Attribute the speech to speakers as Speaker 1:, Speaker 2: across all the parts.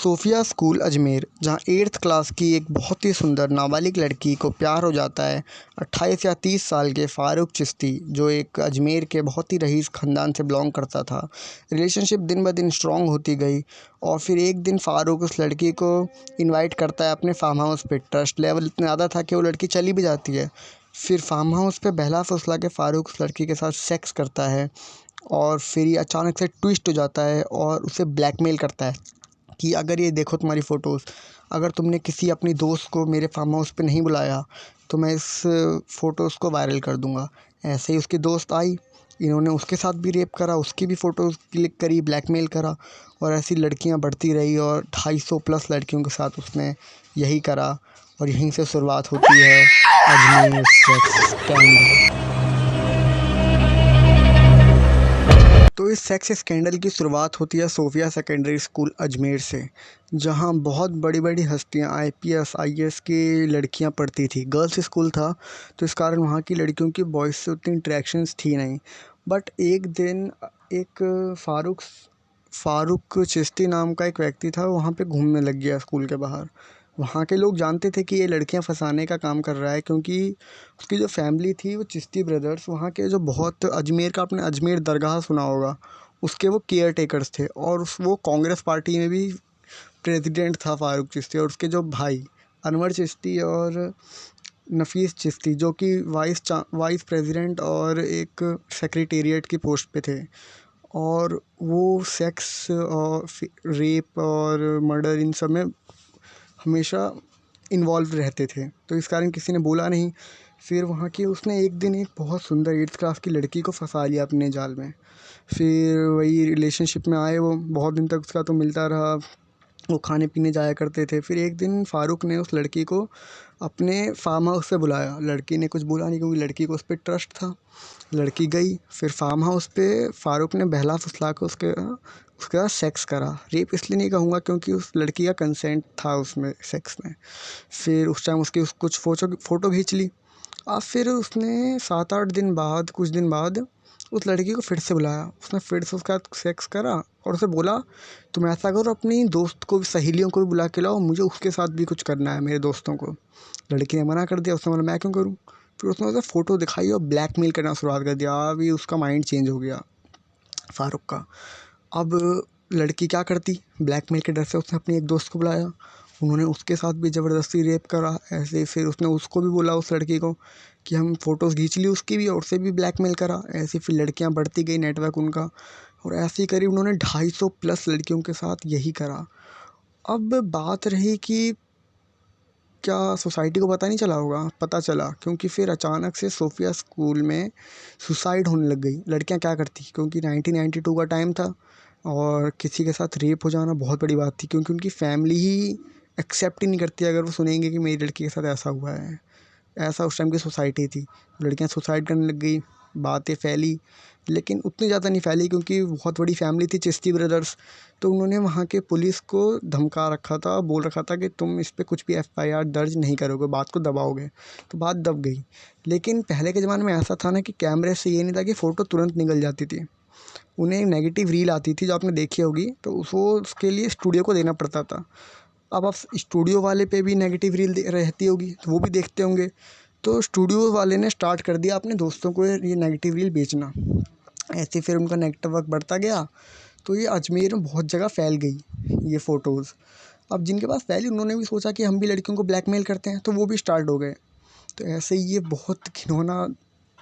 Speaker 1: Sophia school Ajmer, जहां 8th class की एक बहुत ही सुंदर नाबालिग लड़की को प्यार हो जाता है 28 या 30 साल के फ़ारूक चिश्ती, जो एक अजमेर के बहुत ही रईस ख़ानदान से बिलोंग करता था। रिलेशनशिप दिन ब दिन स्ट्रॉन्ग होती गई और फिर एक दिन फ़ारूक उस लड़की को इनवाइट करता है अपने फार्म हाउस पे। ट्रस्ट लेवल इतना ज़्यादा था कि वो लड़की चली भी जाती है। फिर फार्म हाउस पे बहला फुसला के फ़ारूक उस लड़की के साथ सेक्स करता है और फिर ये अचानक से ट्विस्ट हो जाता है और उसे ब्लैकमेल करता है कि अगर ये देखो तुम्हारी फ़ोटोज़, अगर तुमने किसी अपनी दोस्त को मेरे फार्म हाउस पे नहीं बुलाया तो मैं इस फ़ोटोज़ को वायरल कर दूँगा। ऐसे ही उसकी दोस्त आई, इन्होंने उसके साथ भी रेप करा, उसकी भी फ़ोटोज़ क्लिक करी, ब्लैकमेल करा और ऐसी लड़कियां बढ़ती रही और 250 प्लस लड़कियों के साथ उसने यही करा और यहीं से शुरुआत होती है अजमेर सेक्स स्कैंडल। तो इस सेक्स स्कैंडल की शुरुआत होती है सोफिया सेकेंडरी स्कूल अजमेर से, जहां बहुत बड़ी बड़ी हस्तियां आईपीएस आईएएस की लड़कियां पढ़ती थी। गर्ल्स स्कूल था तो इस कारण वहां की लड़कियों की बॉयज़ से उतनी इंटरेक्शंस थी नहीं। बट एक दिन एक फ़ारूक चिश्ती नाम का एक व्यक्ति था, वहाँ पे घूमने लग गया स्कूल के बाहर। वहाँ के लोग जानते थे कि ये लड़कियां फंसाने का काम कर रहा है, क्योंकि उसकी जो फैमिली थी वो चिश्ती ब्रदर्स, वहाँ के जो बहुत अजमेर का, आपने अजमेर दरगाह सुना होगा, उसके वो केयर टेकर्स थे और वो कांग्रेस पार्टी में भी प्रेसिडेंट था फ़ारूक चिश्ती। और उसके जो भाई अनवर चिश्ती और नफ़ीस चिश्ती, जो कि वाइस प्रेसिडेंट और एक सेक्रेटेरिएट की पोस्ट पे थे, और वो सेक्स और रेप और मर्डर इन सब में हमेशा इन्वॉल्व रहते थे। तो इस कारण किसी ने बोला नहीं। फिर वहाँ की उसने एक दिन एक बहुत सुंदर 8th क्लास की लड़की को फंसा लिया अपने जाल में। फिर वही रिलेशनशिप में आए, वो बहुत दिन तक उसका तो मिलता रहा, वो खाने पीने जाया करते थे। फिर एक दिन फ़ारूक ने उस लड़की को अपने फार्म हाउस पे बुलाया। लड़की ने कुछ बोला नहीं, क्योंकि लड़की को उस पर ट्रस्ट था। लड़की गई, फिर फार्म हाउस पे फ़ारूक ने बहला फुसला कर उसके साथ सेक्स करा। रेप इसलिए नहीं कहूँगा क्योंकि उस लड़की का कंसेंट था उसमें, सेक्स में। फिर उस टाइम उसकी कुछ फ़ोटो खींच ली। अब फिर उसने 7-8 दिन बाद, कुछ दिन बाद उस लड़की को फिर से बुलाया। उसने फिर से उसके साथ सेक्स करा और उसे बोला, तुम ऐसा करो, अपनी दोस्त को भी, सहेलियों को भी बुला के लाओ, मुझे उसके साथ भी कुछ करना है, मेरे दोस्तों को। लड़की ने मना कर दिया। उसने बोला मैं क्यों करूँ। फिर उसने उसे फ़ोटो दिखाई और ब्लैकमेल करना शुरुआत कर दिया। अभी उसका माइंड चेंज हो गया फ़ारूक का। अब लड़की क्या करती, ब्लैकमेल के डर से उसने अपनी एक दोस्त को बुलाया, उन्होंने उसके साथ भी ज़बरदस्ती रेप करा। ऐसे ही फिर उसने उसको भी बोला, उस लड़की को, कि हम फ़ोटोज़ खींच ली उसकी भी, और उसे भी ब्लैकमेल करा। ऐसे फिर लड़कियां बढ़ती गई, नेटवर्क उनका, और ऐसे ही करीब उन्होंने 250 प्लस लड़कियों के साथ यही करा। अब बात रही कि क्या सोसाइटी को पता नहीं चला होगा? पता चला, क्योंकि फिर अचानक से सोफिया स्कूल में सुसाइड होने लग गई। लड़कियां क्या करती, क्योंकि 1992 का टाइम था और किसी के साथ रेप हो जाना बहुत बड़ी बात थी, क्योंकि उनकी फैमिली ही एक्सेप्ट ही नहीं करती अगर वो सुनेंगे कि मेरी लड़की के साथ ऐसा हुआ है। ऐसा उस टाइम की सोसाइटी थी। लड़कियां सुसाइड करने लग गई, बातें फैली, लेकिन उतनी ज़्यादा नहीं फैली क्योंकि बहुत बड़ी फैमिली थी चिश्ती ब्रदर्स। तो उन्होंने वहाँ के पुलिस को धमका रखा था, बोल रखा था कि तुम इस पे कुछ भी एफआईआर दर्ज नहीं करोगे, बात को दबाओगे। तो बात दब गई। लेकिन पहले के ज़माने में ऐसा था ना कि कैमरे से ये नहीं था कि फ़ोटो तुरंत निकल जाती थी। उन्हें एक नेगेटिव रील आती थी, जो आपने देखी होगी, तो वो उसके लिए स्टूडियो को देना पड़ता था। अब आप स्टूडियो वाले पे भी नेगेटिव रील रहती होगी तो वो भी देखते होंगे। तो स्टूडियो वाले ने स्टार्ट कर दिया अपने दोस्तों को ये नेगेटिव रील बेचना। ऐसे फिर उनका नेटवर्क बढ़ता गया, तो ये अजमेर में बहुत जगह फैल गई ये फ़ोटोज़। अब जिनके पास फैली, उन्होंने भी सोचा कि हम भी लड़कियों को ब्लैकमेल करते हैं, तो वो भी स्टार्ट हो गए। तो ऐसे ही ये बहुत घिनौना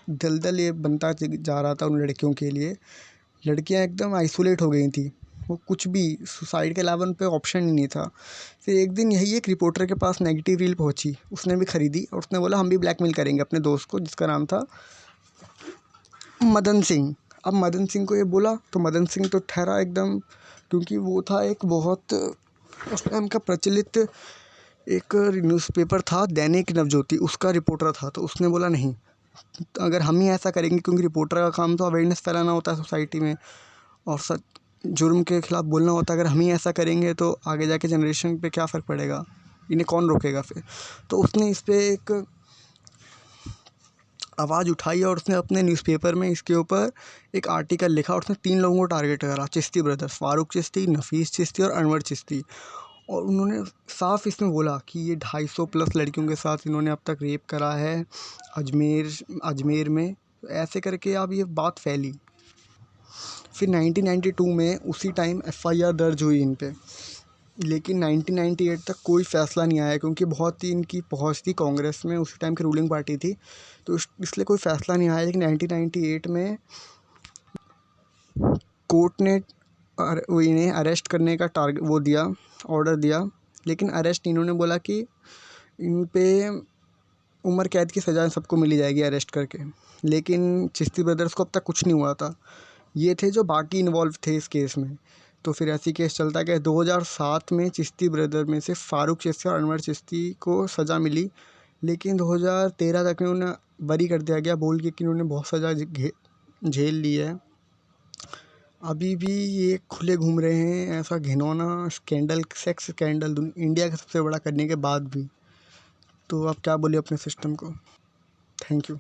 Speaker 1: दलदल ये बनता जा रहा था उन लड़कियों के लिए। लड़कियां एकदम आइसोलेट हो गई थी, वो कुछ भी सुसाइड के अलावा उन पे ऑप्शन ही नहीं था। फिर एक दिन यही एक रिपोर्टर के पास नेगेटिव रील पहुंची, उसने भी ख़रीदी और उसने बोला हम भी ब्लैकमेल करेंगे अपने दोस्त को, जिसका नाम था मदन सिंह। अब मदन सिंह को ये बोला तो मदन सिंह तो ठहरा एकदम, क्योंकि वो था एक बहुत उस टाइम का प्रचलित एक न्यूज़पेपर था, दैनिक नवज्योति, उसका रिपोर्टर था। तो उसने बोला नहीं, अगर हम ही ऐसा करेंगे, क्योंकि रिपोर्टर का काम तो अवेयरनेस फैलाना होता है सोसाइटी में और सच जुर्म के ख़िलाफ़ बोलना होता है। अगर हम ही ऐसा करेंगे तो आगे जाके जनरेशन पे क्या फ़र्क पड़ेगा, इन्हें कौन रोकेगा फिर। तो उसने इस पे एक आवाज़ उठाई और उसने अपने न्यूज़पेपर में इसके ऊपर एक आर्टिकल लिखा और उसने 3 लोगों को टारगेट करा, चिश्ती ब्रदर्स, फ़ारूक चिश्ती, नफ़ीस चिश्ती और अनवर चिश्ती। और उन्होंने साफ इसमें बोला कि ये 250 प्लस लड़कियों के साथ इन्होंने अब तक रेप करा है अजमेर में। तो ऐसे करके अब ये बात फैली। फिर 1992 में उसी टाइम एफआईआर दर्ज हुई इन पे, लेकिन 1998 तक कोई फ़ैसला नहीं आया क्योंकि बहुत ही इनकी पहुंच थी कांग्रेस में, उसी टाइम की रूलिंग पार्टी थी, तो इसलिए कोई फ़ैसला नहीं आया। लेकिन 1998 में कोर्ट ने वो इन्हें अरेस्ट करने का ऑर्डर दिया। लेकिन अरेस्ट इन्होंने बोला कि इन पे उम्र कैद की सज़ा सबको मिली जाएगी अरेस्ट करके। लेकिन चिश्ती ब्रदर्स को अब तक कुछ नहीं हुआ था, ये थे जो बाकी इन्वॉल्व थे इस केस में। तो फिर ऐसी केस चलता गया। 2007 में चिश्ती ब्रदर में से फ़ारूक चिश्ती और अनवर चिश्ती को सज़ा मिली, लेकिन 2013 तक में उन्हें बरी कर दिया गया बोल के कि उन्होंने बहुत सज़ा झेल ली है। अभी भी ये खुले घूम रहे हैं, ऐसा घिनौना स्कैंडल, सेक्स स्कैंडल इंडिया का सबसे बड़ा करने के बाद भी। तो अब क्या बोले अपने सिस्टम को। Thank you.